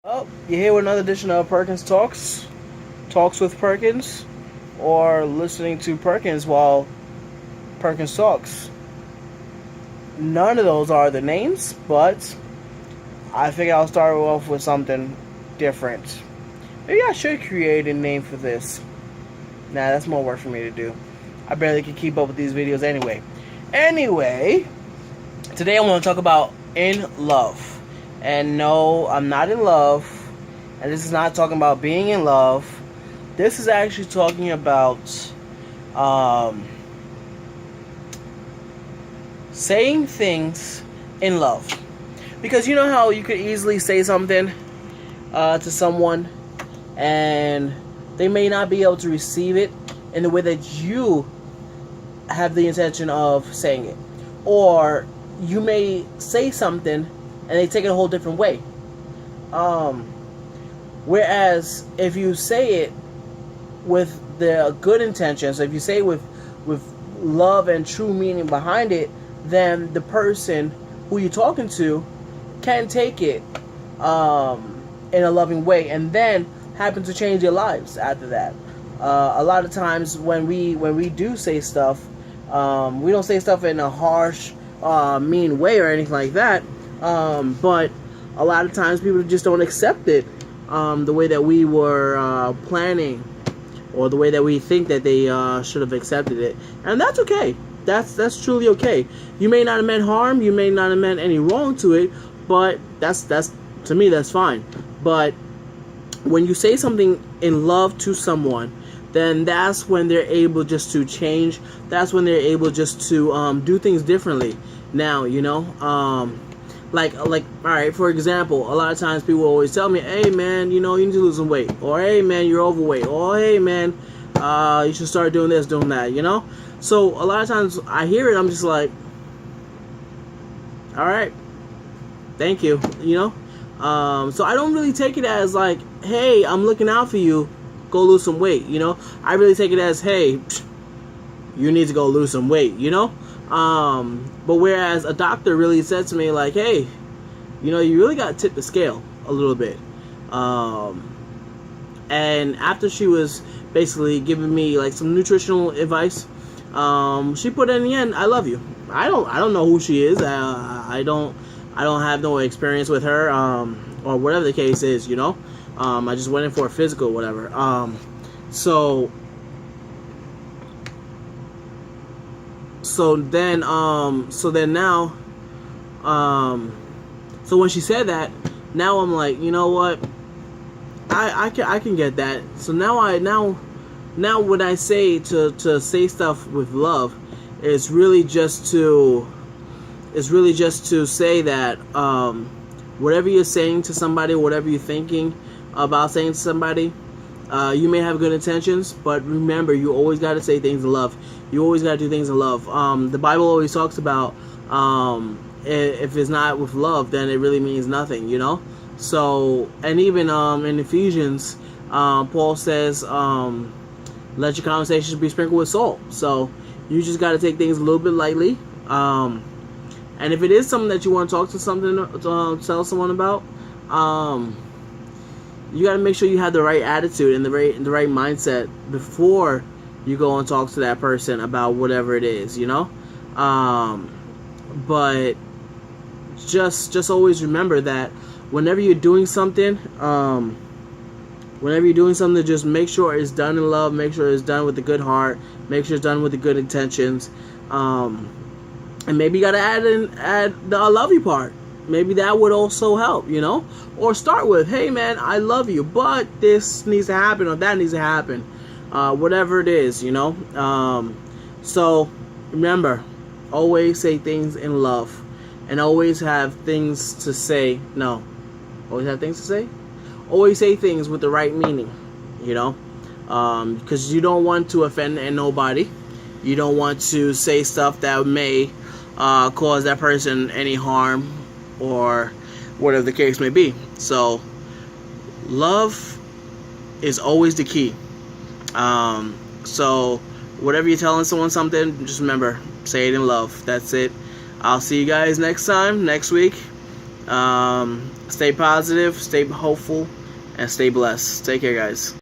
Oh, you're here with another edition of Perkins Talks with Perkins, or listening to Perkins while Perkins talks. None of those are the names, but I think I'll start off with something different. Maybe I should create a name for this. Nah, that's more work for me to do. I barely can keep up with these videos anyway. Anyway, today I want to talk about in love. And no, I'm not in love. And this is not talking about being in love. This is actually talking about saying things in love. Because you know how you could easily say something to someone and they may not be able to receive it in the way that you have the intention of saying it. Or you may say something and they take it a whole different way. Whereas if you say it with the good intentions, if you say it with love and true meaning behind it, then the person who you're talking to can take it in a loving way, and then happen to change their lives after that. A lot of times when we do say stuff, we don't say stuff in a harsh, mean way or anything like that. But a lot of times people just don't accept it the way that we were planning, or the way that we think that they should have accepted it, and that's okay. That's truly okay. You may not have meant harm, you may not have meant any wrong to it, but that's to me that's fine. But when you say something in love to someone, then that's when they're able just to change. That's when they're able just to do things differently. Now, like all right, for example, a lot of times people always tell me, hey man, you need to lose some weight, or hey man, you're overweight, or hey man, you should start doing this, doing that, so a lot of times I hear it, I'm just like, all right, thank you. So I don't really take it as like, hey, I'm looking out for you, go lose some weight. I really take it as, hey, you need to go lose some weight. But whereas a doctor really said to me, like, hey, you really got to tip the scale a little bit. And after she was basically giving me like some nutritional advice, she put in the end, I love you. I don't know who she is. I don't have no experience with her, or whatever the case is. I just went in for a physical, whatever. So then now, so when she said that, now I'm like, you know what, I can get that. So now when I say to say stuff with love, it's really just to say that whatever you're saying to somebody, whatever you're thinking about saying to somebody, you may have good intentions, but remember, you always got to say things in love. You always got to do things in love. The Bible always talks about if it's not with love, then it really means nothing, So, and even in Ephesians, Paul says, let your conversations be sprinkled with salt. So you just got to take things a little bit lightly. And if it is something that you want to talk to tell someone about, you got to make sure you have the right attitude and the right mindset before you go and talk to that person about whatever it is, But just always remember that whenever you're doing something, just make sure it's done in love. Make sure it's done with a good heart. Make sure it's done with the good intentions. And maybe you got to add the I love you part. Maybe that would also help, Or start with, hey man, I love you, but this needs to happen or that needs to happen. Whatever it is, So remember, always say things in love. And always have things to say. No. Always have things to say? Always say things with the right meaning, Because you don't want to offend nobody. You don't want to say stuff that may cause that person any harm, or whatever the case may be. So love is always the key. So whatever you're telling someone something, just remember, say it in love. That's it. I'll see you guys next time, next week. Stay positive, stay hopeful, and stay blessed. Take care, guys.